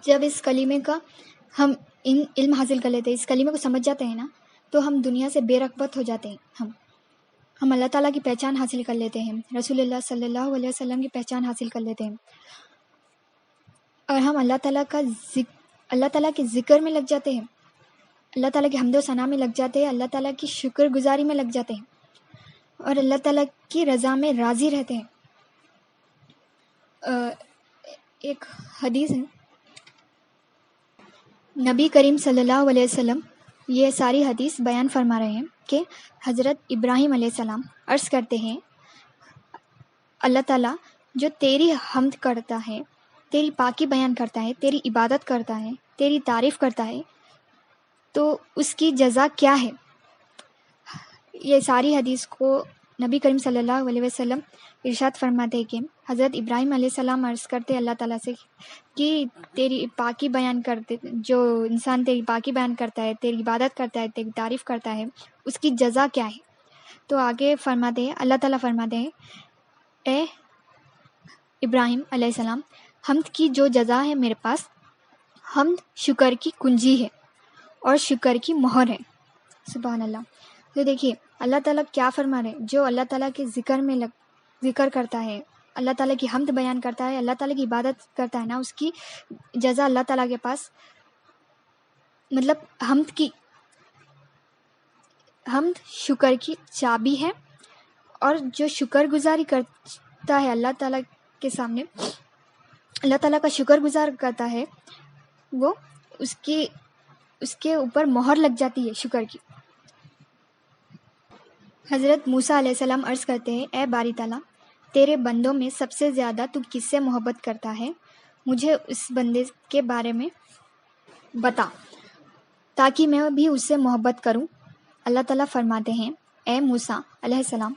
جب اس کلمے کا ہم علم حاصل کر لیتے ہیں، اس کلمے کو سمجھ جاتے ہیں نا، تو ہم دنیا سے بے رغبت ہو جاتے ہیں. ہم اللہ تعالیٰ کی پہچان حاصل کر لیتے ہیں، رسول اللہ صلی اللہ علیہ وسلم کی پہچان حاصل کر لیتے ہیں، اور ہم اللہ تعالیٰ کے ذکر میں لگ جاتے ہیں، اللہ تعالیٰ کی حمد و ثنا میں لگ جاتے ہیں، اللہ تعالیٰ کی شکر گزاری میں لگ جاتے ہیں، اور اللہ تعالیٰ کی رضا میں راضی رہتے ہیں. ایک حدیث ہے، نبی کریم صلی اللہ علیہ وسلم یہ ساری حدیث بیان فرما رہے ہیں کہ حضرت ابراہیم علیہ السلام عرض کرتے ہیں، اللہ تعالیٰ جو تیری حمد کرتا ہے، تیری پاکی بیان کرتا ہے، تیری عبادت کرتا ہے، تیری تعریف کرتا ہے، تو اس کی جزا کیا ہے؟ یہ ساری حدیث کو نبی کریم صلی اللہ علیہ وسلم ارشاد فرماتے ہیں کہ حضرت ابراہیم علیہ السلام عرض کرتے اللہ تعالیٰ سے کہ تیری پاکی بیان کرتے، جو انسان تیری پاکی بیان کرتا ہے، تیری عبادت کرتا ہے، تیری تعریف کرتا ہے، اس کی جزا کیا ہے؟ تو آگے فرماتے ہیں، اللہ تعالیٰ فرماتے ہیں، اے ابراہیم علیہ السلام، حمد کی جو جزا ہے میرے پاس، حمد شکر کی کنجی ہے اور شکر کی مہر ہے. سبحان اللہ. تو دیکھیے اللہ تعالیٰ کیا فرما رہے ہیں، جو اللہ تعالیٰ کے ذکر کرتا ہے، اللہ تعالیٰ کی حمد بیان کرتا ہے، اللہ تعالیٰ کی عبادت کرتا ہے نا، اس کی جزا اللہ تعالیٰ کے پاس، مطلب حمد شکر کی چابی ہے، اور جو شکر گزاری کرتا ہے اللہ تعالیٰ کے سامنے، اللہ تعالیٰ کا شکر گزار کرتا ہے، وہ اس کے اوپر مہر لگ جاتی ہے شکر کی. حضرت موسیٰ علیہ السلام عرض کرتے ہیں، اے باری تعالیٰ، تیرے بندوں میں سب سے زیادہ تو کس سے محبت کرتا ہے؟ مجھے اس بندے کے بارے میں بتا تاکہ میں بھی اس سے محبت کروں. اللہ تعالیٰ فرماتے ہیں، اے موسیٰ علیہ السلام،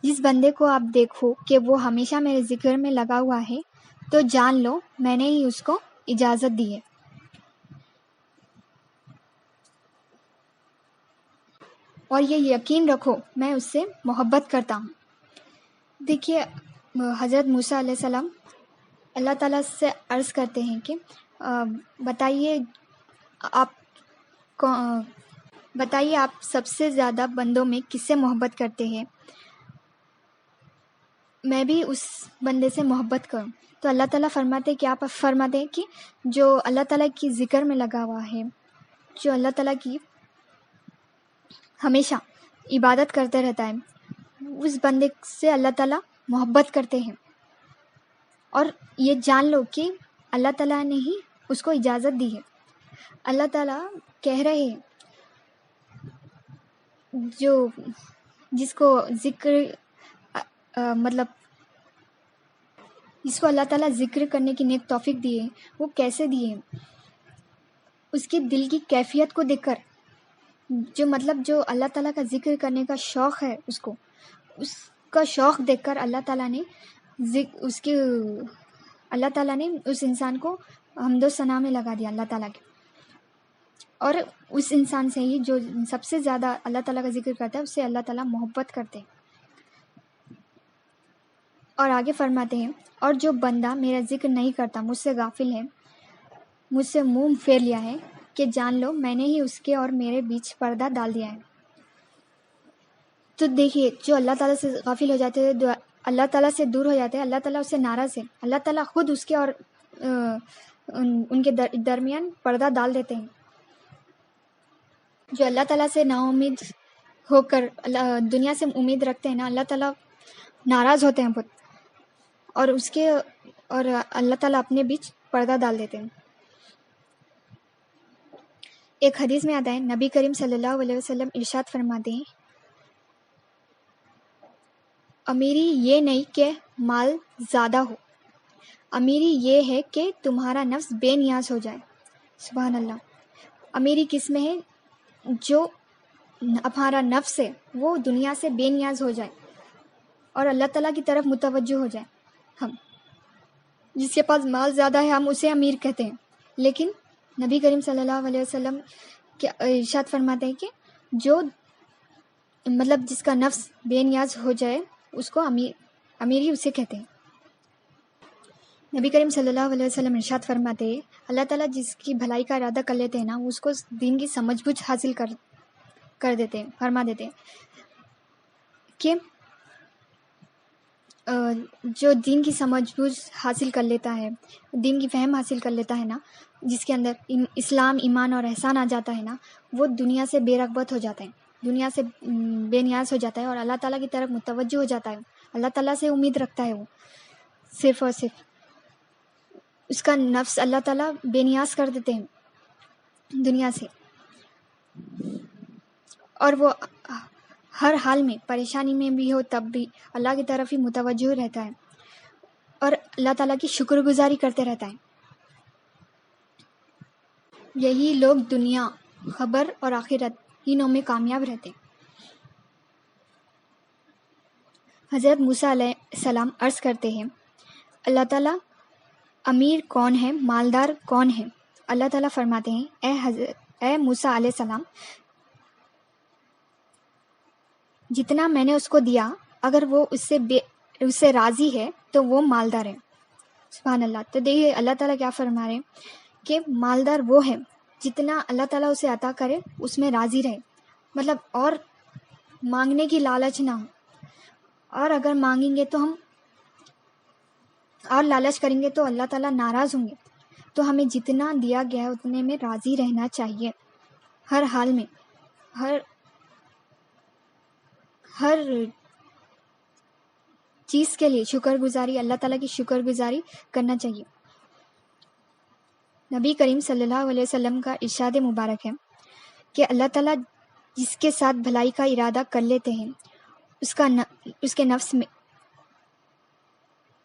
جس بندے کو آپ دیکھو کہ وہ ہمیشہ میرے ذکر میں لگا ہوا ہے، تو جان لو میں نے ہی اس کو اجازت دی ہے. اور یہ یقین رکھو میں اس سے محبت کرتا ہوں. دیکھیے حضرت موسیٰ علیہ السلام اللہ تعالیٰ سے عرض کرتے ہیں کہ بتائیے آپ سب سے زیادہ بندوں میں کس سے محبت کرتے ہیں، میں بھی اس بندے سے محبت کروں. تو اللہ تعالیٰ فرماتے کہ آپ فرماتے ہیں کہ جو اللہ تعالیٰ کی ذکر میں لگا ہوا ہے، جو اللہ تعالیٰ کی ہمیشہ عبادت کرتے رہتا ہے، اس بندے سے اللہ تعالیٰ محبت کرتے ہیں. اور یہ جان لو کہ اللہ تعالیٰ نے ہی اس کو اجازت دی ہے. اللہ تعالیٰ کہہ رہے ہیں، جس کو اللہ تعالیٰ ذکر کرنے کی نیک توفیق دیے، وہ کیسے دیے؟ اس کی دل کی کیفیت کو دیکھ کر، جو اللہ تعالیٰ کا ذکر کرنے کا شوق ہے، اس کا شوق دیکھ کر اللہ تعالیٰ نے اس انسان کو حمد و ثنا میں لگا دیا اللہ تعالیٰ کے. اور اس انسان سے ہی جو سب سے زیادہ اللہ تعالیٰ کا ذکر کرتا ہے، اس سے اللہ تعالیٰ محبت کرتے ہیں. اور آگے فرماتے ہیں، اور جو بندہ میرا ذکر نہیں کرتا، مجھ سے غافل ہے، مجھ سے منہ پھیر لیا ہے، کہ جان لو میں نے ہی اس کے اور میرے بیچ پردہ ڈال دیا ہے. تو دیکھیے جو اللہ تعالیٰ سے غافل ہو جاتے ہیں، اللہ تعالیٰ سے دور ہو جاتے ہیں، اللہ تعالیٰ اس سے ناراض ہے، اللہ تعالیٰ خود اس کے اور ان کے درمیان پردہ ڈال دیتے ہیں. جو اللہ تعالیٰ سے نا امید ہو کر دنیا سے امید رکھتے ہیں نا، اللہ تعالیٰ ناراض ہوتے ہیں بہت، اور اللہ تعالیٰ اپنے بیچ پردہ ڈال دیتے ہیں. ایک حدیث میں آتا ہے، نبی کریم صلی اللہ علیہ وسلم ارشاد فرماتے ہیں، امیری یہ نہیں کہ مال زیادہ ہو، امیری یہ ہے کہ تمہارا نفس بے نیاز ہو جائے. سبحان اللہ. امیری کس میں ہے؟ جو ہمارا نفس ہے وہ دنیا سے بے نیاز ہو جائے اور اللہ تعالیٰ کی طرف متوجہ ہو جائے. ہم جس کے پاس مال زیادہ ہے ہم اسے امیر کہتے ہیں، لیکن نبی کریم صلی اللہ علیہ وسلم کے ارشاد فرماتے ہیں کہ جو جس کا نفس بے نیاز ہو جائے اس کو امیری اسے کہتے ہیں. نبی کریم صلی اللہ علیہ وسلم ارشاد فرماتے ہیں اللہ تعالیٰ جس کی بھلائی کا ارادہ کر لیتے ہیں نا اس کو دین کی سمجھ بوجھ حاصل کر دیتے ہیں، فرما دیتے ہیں کہ جو دین کی سمجھ بوجھ حاصل کر لیتا ہے، دین کی فہم حاصل کر لیتا ہے نا، جس کے اندر اسلام، ایمان اور احسان آ جاتا ہے نا، وہ دنیا سے بے رغبت ہو جاتا ہے، دنیا سے بے نیاز ہو جاتا ہے اور اللہ تعالیٰ کی طرف متوجہ ہو جاتا ہے، اللہ تعالیٰ سے امید رکھتا ہے وہ صرف اور صرف، اس کا نفس اللہ تعالیٰ بے نیاز کر دیتے ہیں دنیا سے، اور وہ ہر حال میں پریشانی میں بھی ہو تب بھی اللہ کی طرف ہی متوجہ رہتا ہے اور اللہ تعالیٰ کی شکر گزاری کرتے رہتا ہے۔ یہی لوگ دنیا، خبر اور آخرت تینوں میں کامیاب رہتے ہیں۔ حضرت موسیٰ علیہ السلام عرض کرتے ہیں اللہ تعالیٰ امیر کون ہے، مالدار کون ہے؟ اللہ تعالیٰ فرماتے ہیں اے موسیٰ علیہ السلام، جتنا میں نے اس کو دیا اگر وہ اس سے راضی ہے تو وہ مالدار ہے۔ سبحان اللہ۔ تو دیکھیے اللہ تعالیٰ کیا فرما رہے ہیں کہ مالدار وہ ہے جتنا اللہ تعالیٰ اسے عطا کرے اس میں راضی رہے، مطلب اور مانگنے کی لالچ نہ ہو، اور اگر مانگیں گے تو ہم اور لالچ کریں گے تو اللہ تعالیٰ ناراض ہوں گے۔ تو ہمیں جتنا دیا گیا ہے اتنے میں راضی رہنا چاہیے، ہر حال میں، ہر چیز کے لیے شکر گزاری، اللہ تعالیٰ کی شکر گزاری کرنا چاہیے۔ نبی کریم صلی اللہ علیہ وسلم کا ارشاد مبارک ہے کہ اللہ تعالیٰ جس کے ساتھ بھلائی کا ارادہ کر لیتے ہیں اس کے نفس میں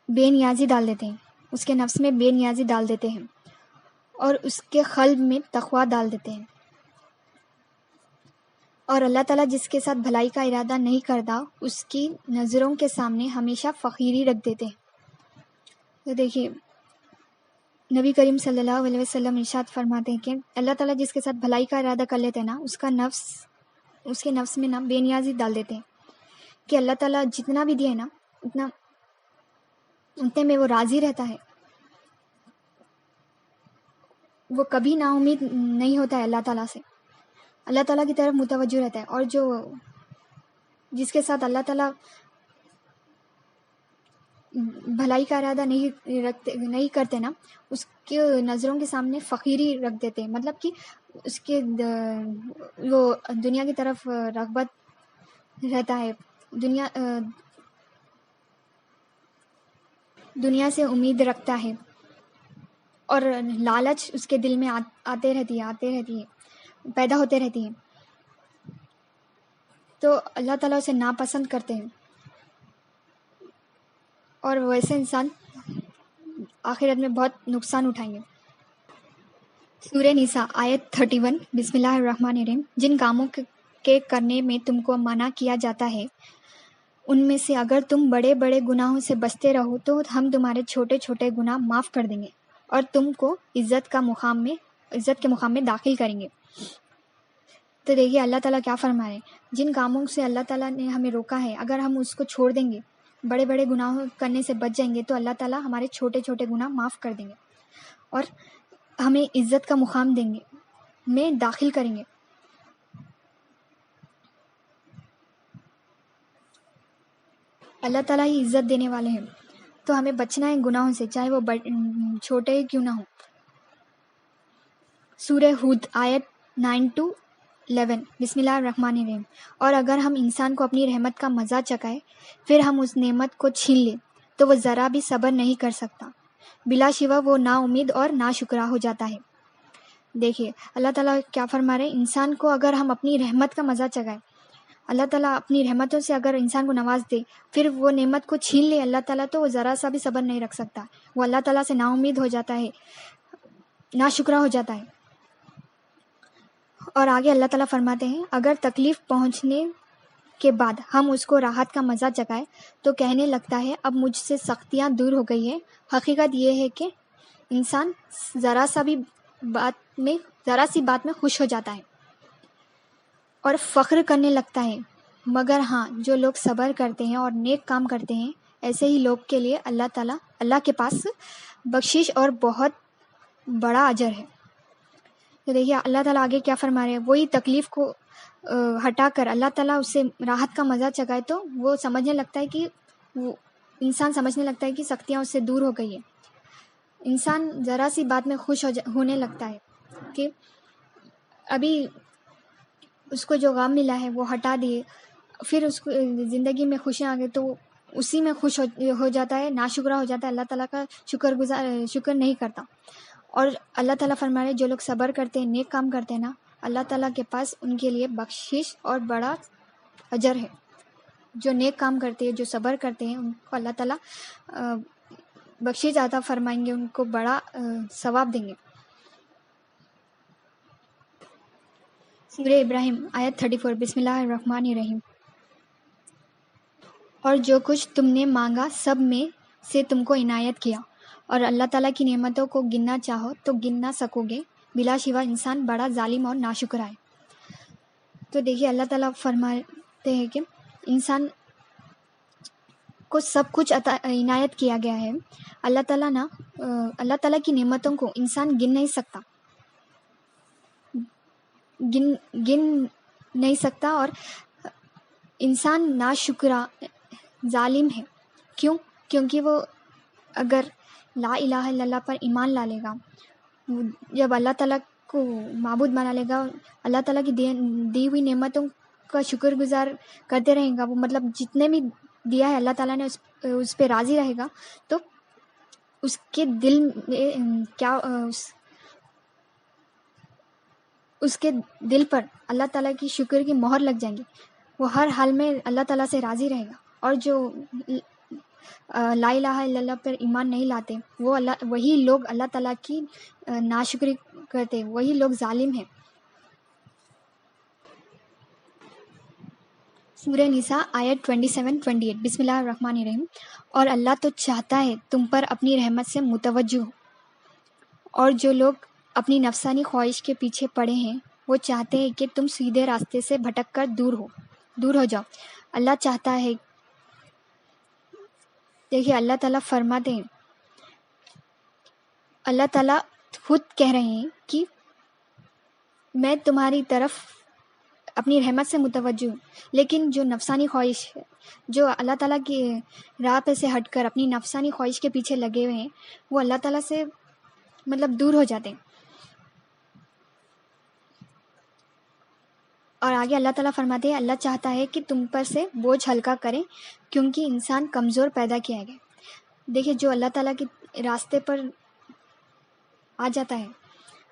بے نیازی ڈال دیتے ہیں، اس کے نفس میں بے نیازی ڈال دیتے ہیں اور اس کے قلب میں تقویٰ ڈال دیتے ہیں، اور اللہ تعالیٰ جس کے ساتھ بھلائی کا ارادہ نہیں کرتا اس کی نظروں کے سامنے ہمیشہ فقیری رکھ دیتے ہیں۔ تو دیکھیے نبی کریم صلی اللہ علیہ وسلم ارشاد فرماتے ہیں کہ اللہ تعالیٰ جس کے ساتھ بھلائی کا ارادہ کر لیتے ہیں نا اس کے نفس میں نا بے نیازی ڈال دیتے ہیں کہ اللہ تعالیٰ جتنا بھی دیا ہے نا اتنے میں وہ راضی رہتا ہے، وہ کبھی نا امید نہیں ہوتا ہے اللہ تعالیٰ سے، اللہ تعالیٰ کی طرف متوجہ رہتا ہے۔ اور جس کے ساتھ اللہ تعالیٰ بھلائی کا ارادہ نہیں کرتے نا اس کے نظروں کے سامنے فقیری رکھ دیتے ہیں، مطلب کہ اس کے وہ دنیا کی طرف رغبت رہتا ہے، دنیا سے امید رکھتا ہے اور لالچ اس کے دل میں آتے رہتی ہے، پیدا ہوتے رہتی ہے، تو اللہ تعالیٰ اسے ناپسند کرتے ہیں اور ویسے انسان آخرت میں بہت نقصان اٹھائیں گے۔ سورہ نساء آیت 31، بسم اللہ الرحمن الرحیم۔ جن کاموں کے کرنے میں تم کو منع کیا جاتا ہے ان میں سے اگر تم بڑے بڑے گناہوں سے بچتے رہو تو ہم تمہارے چھوٹے چھوٹے گناہ معاف کر دیں گے اور تم کو عزت کے مقام میں داخل کریں گے۔ تو دیکھیے اللہ تعالیٰ کیا فرما رہے ہیں، جن کاموں سے اللہ تعالیٰ نے ہمیں روکا ہے اگر ہم اس کو چھوڑ دیں گے، بڑے بڑے گناہوں کرنے سے بچ جائیں گے تو اللہ تعالیٰ ہمارے چھوٹے چھوٹے گناہ معاف کر دیں گے اور ہمیں عزت کا مقام دیں گے، میں داخل کریں گے۔ اللہ تعالیٰ ہی عزت دینے والے ہیں، تو ہمیں بچنا ہے گناہوں سے، چاہے وہ چھوٹے ہی کیوں نہ ہوں۔ سورہ ہود آیت 9-11، بسم اللہ الرحمن الرحیم۔ اور اگر ہم انسان کو اپنی رحمت کا مزہ چکائے پھر ہم اس نعمت کو چھین لیں تو وہ ذرا بھی صبر نہیں کر سکتا، بلا شبہ وہ نا امید اور نا شکرا ہو جاتا ہے۔ دیکھیے اللہ تعالیٰ کیا فرما رہے ہیں، انسان کو اگر ہم اپنی رحمت کا مزہ چکائے، اللہ تعالیٰ اپنی رحمتوں سے اگر انسان کو نواز دے پھر وہ نعمت کو چھین لے اللہ تعالیٰ تو وہ ذرا سا بھی صبر نہیں رکھ سکتا، وہ اللہ تعالیٰ سے نا امید ہو جاتا ہے، نا شکرا ہو جاتا ہے۔ اور آگے اللہ تعالیٰ فرماتے ہیں اگر تکلیف پہنچنے کے بعد ہم اس کو راحت کا مزہ چکائے تو کہنے لگتا ہے اب مجھ سے سختیاں دور ہو گئی ہے۔ حقیقت یہ ہے کہ انسان ذرا سی بات میں خوش ہو جاتا ہے اور فخر کرنے لگتا ہے، مگر ہاں جو لوگ صبر کرتے ہیں اور نیک کام کرتے ہیں ایسے ہی لوگ کے لیے اللہ کے پاس بخشش اور بہت بڑا اجر ہے۔ تو دیکھیے اللہ تعالیٰ آگے کیا فرما رہے ہیں، وہی تکلیف کو ہٹا کر اللہ تعالیٰ اس سے راحت کا مزہ چکھائے تو وہ سمجھنے لگتا ہے کہ انسان سمجھنے لگتا ہے کہ سختیاں اس سے دور ہو گئی ہے۔ انسان ذرا سی بات میں خوش ہونے لگتا ہے کہ ابھی اس کو جو غم ملا ہے وہ ہٹا دیے، پھر اس کو زندگی میں خوشیاں آ گئی تو اسی میں خوش ہو جاتا ہے، ناشکرہ ہو جاتا ہے، اللہ تعالیٰ کا شکر نہیں کرتا۔ اور اللہ تعالیٰ فرما رہے جو لوگ صبر کرتے ہیں، نیک کام کرتے ہیں نا، اللہ تعالیٰ کے پاس ان کے لیے بخشش اور بڑا اجر ہے۔ جو نیک کام کرتے ہیں، جو صبر کرتے ہیں، ان کو اللہ تعالیٰ بخشش عطا فرمائیں گے، ان کو بڑا ثواب دیں گے۔ سورہ ابراہیم آیت 34، بسم اللہ الرحمن الرحیم۔ اور جو کچھ تم نے مانگا سب میں سے تم کو عنایت کیا، اور اللہ تعالیٰ کی نعمتوں کو گننا چاہو تو گن نہ سکو گے، بلا شبہ انسان بڑا ظالم اور ناشکرا ہے۔ تو دیکھیے اللہ تعالیٰ فرماتے ہیں کہ انسان کو سب کچھ عنایت کیا گیا ہے۔ اللہ تعالیٰ کی نعمتوں کو انسان گن نہیں سکتا اور انسان ناشکرا ظالم ہے۔ کیونکہ وہ اگر لا الہ الا اللہ پر ایمان لا لے گا، جب اللہ تعالیٰ کو معبود بنا لے گا، اللہ تعالیٰ کی دی ہوئی نعمتوں کا شکر گزار کرتے رہے گا، وہ مطلب جتنے بھی دیا ہے اللہ تعالیٰ نے اس پہ راضی رہے گا، تو اس کے دل میں کیا اس کے دل پر اللہ تعالیٰ کی شکر کی مہر لگ جائیں گی، وہ ہر حال میں اللہ تعالیٰ سے راضی رہے گا۔ اور جو لا الہ الا اللہ پر ایمان نہیں لاتے، وہی لوگ اللہ تعالیٰ کی ناشکری کرتے، وہی لوگ ظالم ہیں۔ سورہ نساء آیت 27-28، بسم اللہ الرحمن الرحیم۔ اور اللہ تو چاہتا ہے تم پر اپنی رحمت سے متوجہ ہو، اور جو لوگ اپنی نفسانی خواہش کے پیچھے پڑے ہیں وہ چاہتے ہیں کہ تم سیدھے راستے سے بھٹک کر دور ہو جاؤ۔ اللہ چاہتا ہے، دیکھیے اللہ تعالیٰ فرماتے ہیں، اللہ تعالیٰ خود کہہ رہے ہیں کہ میں تمہاری طرف اپنی رحمت سے متوجہ ہوں، لیکن جو نفسانی خواہش ہے، جو اللہ تعالیٰ کی راہ پہ سے ہٹ کر اپنی نفسانی خواہش کے پیچھے لگے ہوئے ہیں، وہ اللہ تعالیٰ سے مطلب دور ہو جاتے ہیں۔ اور آگے اللہ تعالیٰ فرماتے ہیں، اللہ چاہتا ہے کہ تم پر سے بوجھ ہلکا کرے، کیونکہ انسان کمزور پیدا کیا گیا۔ دیکھیے جو اللہ تعالیٰ کے راستے پر آ جاتا ہے،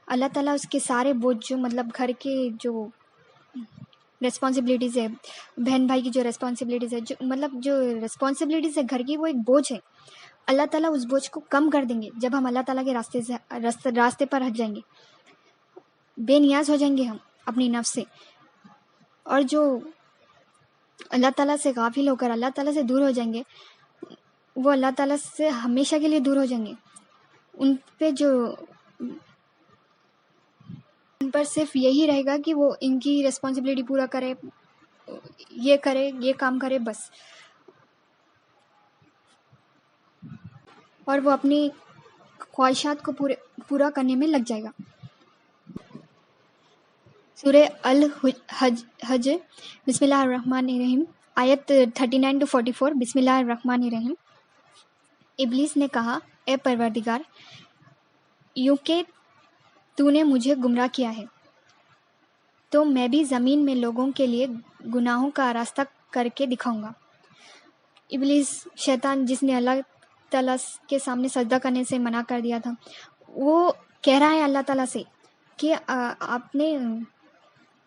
اللہ تعالیٰ اس کے سارے بوجھ، جو مطلب گھر کے جو ریسپانسبلٹیز ہے، بہن بھائی کی جو ریسپانسبلٹیز ہے، جو ریسپانسبلٹیز ہے گھر کی، وہ ایک بوجھ ہے، اللہ تعالیٰ اس بوجھ کو کم کر دیں گے جب ہم اللہ تعالیٰ کے راستے پر ہٹ جائیں گے، بے نیاز ہو جائیں گے ہم اپنی نفس سے، اور جو اللہ تعالیٰ سے غافل ہو کر اللہ تعالیٰ سے دور ہو جائیں گے، وہ اللہ تعالیٰ سے ہمیشہ کے لیے دور ہو جائیں گے۔ ان پر صرف یہی رہے گا کہ وہ ان کی ریسپانسبلٹی پورا کرے، یہ کام کرے بس، اور وہ اپنی خواہشات کو پورا کرنے میں لگ جائے گا۔ سورہ الحج بسم اللہ الرحمن الرحیم آیت 39-44، بسم اللہ الرحمن الرحیم۔ ابلیس نے کہا، اے پروردگار، یوں کہ تو نے مجھے گمراہ کیا ہے تو میں بھی زمین میں لوگوں کے لیے گناہوں کا راستہ کر کے دکھاؤں گا۔ ابلیس شیطان، جس نے اللہ تعالیٰ کے سامنے سجدہ کرنے سے منع کر دیا تھا، وہ کہہ رہا ہے اللہ تعالیٰ سے کہ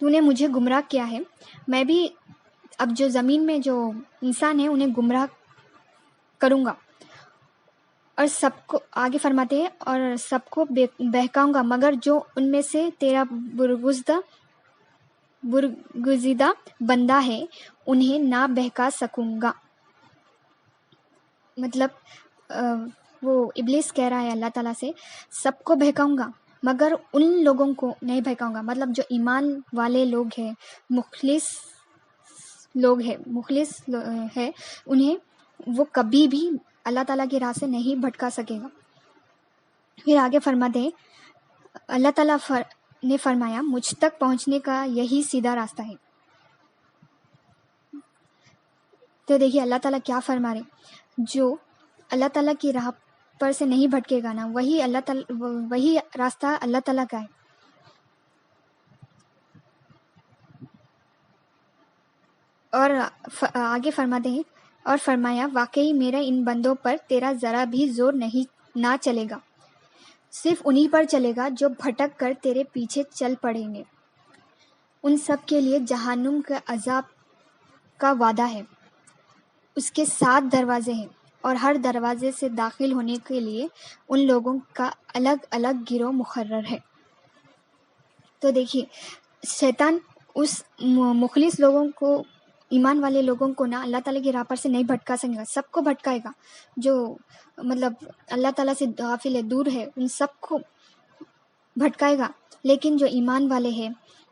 تو نے مجھے گمراہ کیا ہے، میں بھی اب جو زمین میں جو انسان ہیں انہیں گمراہ کروں گا، اور سب کو آگے فرماتے ہیں، اور سب کو بہکاؤں گا، مگر جو ان میں سے تیرا برگزیدہ بندہ ہے انہیں نہ بہکا سکوں گا۔ مطلب وہ ابلیس کہہ رہا ہے اللہ تعالیٰ سے، سب کو بہکاؤں گا مگر ان لوگوں کو نہیں بہکاؤں گا، مطلب جو ایمان والے لوگ ہیں، مخلص ہے، انہیں وہ کبھی بھی اللہ تعالیٰ کی راہ سے نہیں بھٹکا سکے گا۔ پھر آگے فرماتے ہیں اللہ تعالیٰ نے فرمایا مجھ تک پہنچنے کا یہی سیدھا راستہ ہے۔ تو دیکھیے اللہ تعالیٰ کیا فرما رہے، جو اللہ تعالیٰ کی راہ پر سے نہیں بھٹکے گا نا، وہی راستہ اللہ تعالیٰ کا ہے۔ اور آگے فرماتے ہیں اور فرمایا واقعی میرا ان بندوں پر تیرا ذرا بھی زور نہ چلے گا، صرف انہی پر چلے گا جو بھٹک کر تیرے پیچھے چل پڑیں گے۔ ان سب کے لیے جہنم کے عذاب کا وعدہ ہے، اس کے 7 دروازے ہیں، اور ہر دروازے سے داخل ہونے کے لیے ان لوگوں کا الگ الگ گروہ مقرر ہے۔ تو دیکھیے شیطان اس مخلص لوگوں کو، ایمان والے لوگوں کو نا اللہ تعالیٰ کی راہ پر سے نہیں بھٹکا سکے گا، سب کو بھٹکائے گا۔ جو مطلب اللہ تعالیٰ سے غافل ہے، دور ہے، ان سب کو بھٹکائے گا۔ لیکن جو ایمان والے ہیں،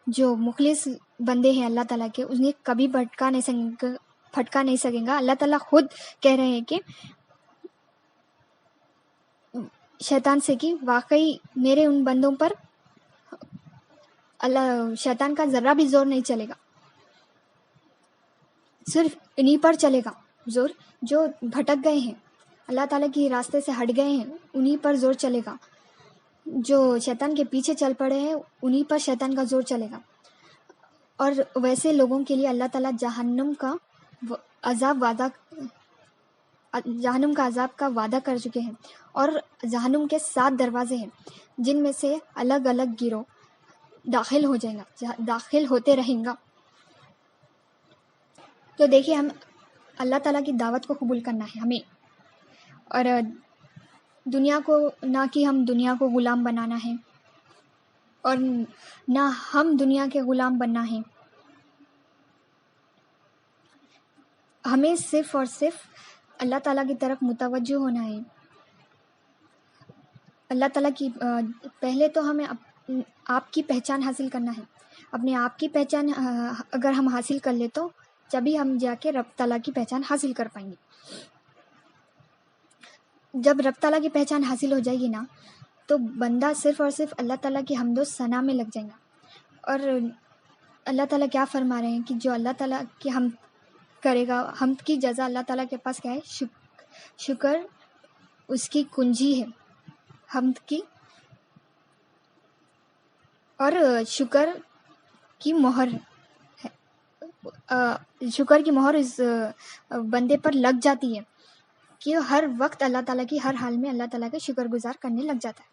جو مخلص بندے ہیں اللہ تعالیٰ کے، انہیں کبھی بھٹکا نہیں سکے گا۔ اللہ تعالیٰ خود کہہ رہے ہیں کہ شیطان سے کہ واقعی میرے ان بندوں پر شیطان کا ذرہ بھی زور نہیں چلے گا، صرف انہی پر چلے گا زور، جو بھٹک گئے ہیں، اللہ تعالیٰ کی راستے سے ہٹ گئے ہیں، انہی پر زور چلے گا۔ جو شیطان کے پیچھے چل پڑے ہیں، انہی پر شیطان کا زور چلے گا۔ اور ویسے لوگوں کے لیے اللہ تعالیٰ جہنم کا عذاب کا وعدہ کر چکے ہیں، اور جہنم کے 7 دروازے ہیں، جن میں سے الگ الگ گروہ داخل ہوتے رہیں گا۔ تو دیکھیے ہم اللہ تعالیٰ کی دعوت کو قبول کرنا ہے ہمیں، اور دنیا کو نہ کہ ہم دنیا کو غلام بنانا ہے، اور نہ ہم دنیا کے غلام بننا ہے۔ ہمیں صرف اور صرف اللہ تعالیٰ کی طرف متوجہ ہونا ہے۔ اللہ تعالیٰ کی پہلے تو ہمیں آپ کی پہچان حاصل کرنا ہے۔ اپنے آپ کی پہچان اگر ہم حاصل کر لیں تو جبھی ہم جا کے رب تعالیٰ کی پہچان حاصل کر پائیں گے۔ جب رب تعالیٰ کی پہچان حاصل ہو جائے گی نا، تو بندہ صرف اور صرف اللہ تعالیٰ کی حمد و ثنا میں لگ جائے گا۔ اور اللہ تعالیٰ کیا فرما رہے ہیں کہ جو اللہ تعالیٰ کی حمد کرے گا، حمد کی جزا اللہ تعالیٰ کے پاس کیا ہے؟ شکر اس کی کنجی ہے، حمد کی، اور شکر کی مہر ہے۔ شکر کی مہر اس بندے پر لگ جاتی ہے کہ ہر وقت اللہ تعالیٰ کی، ہر حال میں اللہ تعالیٰ کے شکر گزار کرنے لگ جاتا ہے،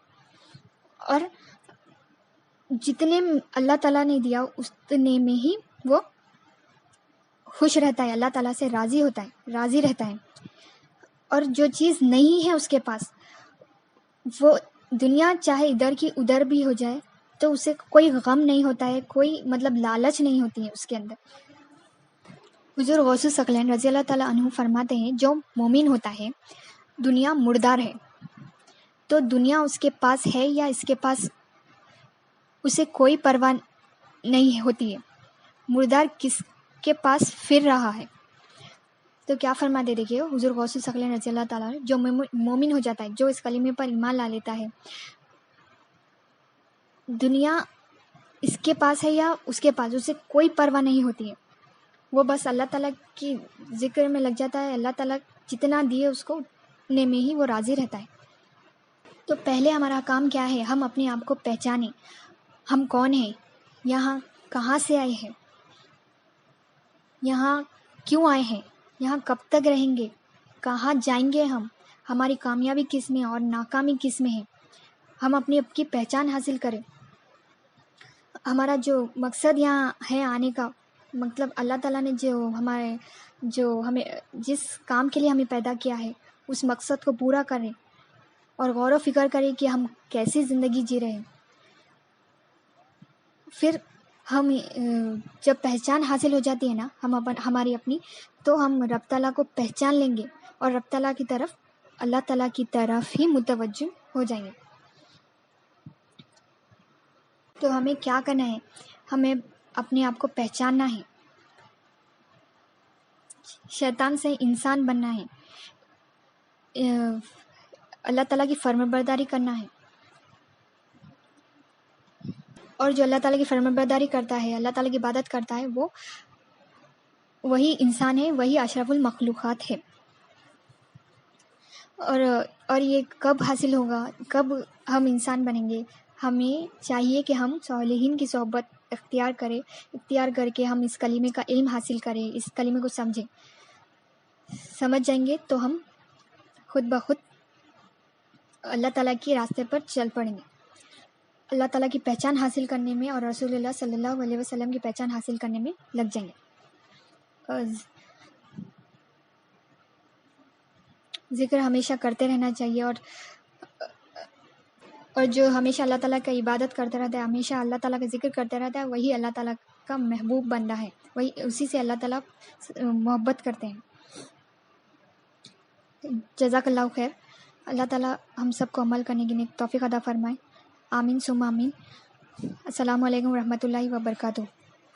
اور جتنے اللہ تعالیٰ نے دیا اتنے میں ہی وہ خوش رہتا ہے، اللہ تعالیٰ سے راضی رہتا ہے۔ اور جو چیز نہیں ہے اس کے پاس، وہ دنیا چاہے ادھر کی ادھر بھی ہو جائے تو اسے کوئی غم نہیں ہوتا ہے، کوئی مطلب لالچ نہیں ہوتی ہے اس کے اندر۔ حضور غوث ثقلین رضی اللہ تعالیٰ عنہ فرماتے ہیں جو مومن ہوتا ہے، دنیا مردار ہے تو دنیا اس کے پاس ہے یا اس کے پاس، اسے کوئی پرواہ نہیں ہوتی ہے، مردار کس کے پاس پھر رہا ہے۔ تو کیا فرماتے دیکھیے حضور غوث ثقلین رضی اللہ تعالیٰ، جو مومن ہو جاتا ہے، جو اس کلمے پر ایمان لا لیتا ہے، دنیا اس کے پاس ہے یا اس کے پاس، اسے کوئی پرواہ نہیں ہوتی ہے، وہ بس اللہ تعالیٰ کی ذکر میں لگ جاتا ہے، اللہ تعالیٰ جتنا دیے اس کو اتنے میں ہی وہ راضی رہتا ہے۔ تو پہلے ہمارا کام کیا ہے؟ ہم اپنے آپ کو پہچانیں، ہم کون ہیں، یہاں کہاں سے آئے ہیں، یہاں کیوں آئے ہیں، یہاں کب تک رہیں گے، کہاں جائیں گے، ہماری کامیابی کس میں اور ناکامی کس میں ہے۔ ہم اپنی آپ کی پہچان حاصل کریں، ہمارا جو مقصد یہاں ہے آنے کا، مطلب اللہ تعالیٰ نے جو ہمیں جس کام کے لیے ہمیں پیدا کیا ہے، اس مقصد کو پورا کریں، اور غور و فکر کریں کہ ہم کیسی زندگی جی رہے ہیں۔ پھر ہم جب پہچان حاصل ہو جاتی ہے نا ہماری اپنی، تو ہم رب تعالیٰ کو پہچان لیں گے، اور رب تعالیٰ کی طرف، اللہ تعالیٰ کی طرف ہی متوجہ ہو جائیں گے۔ تو ہمیں کیا کرنا ہے؟ ہمیں اپنے آپ کو پہچاننا ہے، شیطان سے انسان بننا ہے، اللہ تعالیٰ کی فرمانبرداری کرنا ہے، اور جو اللہ تعالیٰ کی فرمانبرداری کرتا ہے، اللہ تعالیٰ کی عبادت کرتا ہے، وہی انسان ہے، وہی اشرف المخلوقات ہے۔ اور یہ کب حاصل ہوگا، کب ہم انسان بنیں گے؟ ہمیں چاہیے کہ ہم صالحین کی صحبت اختیار کر کے ہم اس کلمے کا علم حاصل کریں، اس کلمے کو سمجھ جائیں گے تو ہم خود بخود اللہ تعالیٰ کے راستے پر چل پڑیں گے، اللہ تعالیٰ کی پہچان حاصل کرنے میں اور رسول اللہ صلی اللہ علیہ وسلم کی پہچان حاصل کرنے میں لگ جائیں گے۔ ذکر ہمیشہ کرتے رہنا چاہیے، اور جو ہمیشہ اللہ تعالیٰ کا عبادت کرتا رہتا ہے، ہمیشہ اللہ تعالیٰ کا ذکر کرتا رہتا ہے، وہی اللہ تعالیٰ کا محبوب بندہ ہے، اسی سے اللہ تعالیٰ محبت کرتے ہیں۔ جزاک اللہ خیر۔ اللہ تعالیٰ ہم سب کو عمل کرنے کی نیک توفیق عطا فرمائے، آمین ثم آمین۔ السلام علیکم ورحمۃ اللہ وبرکاتہ۔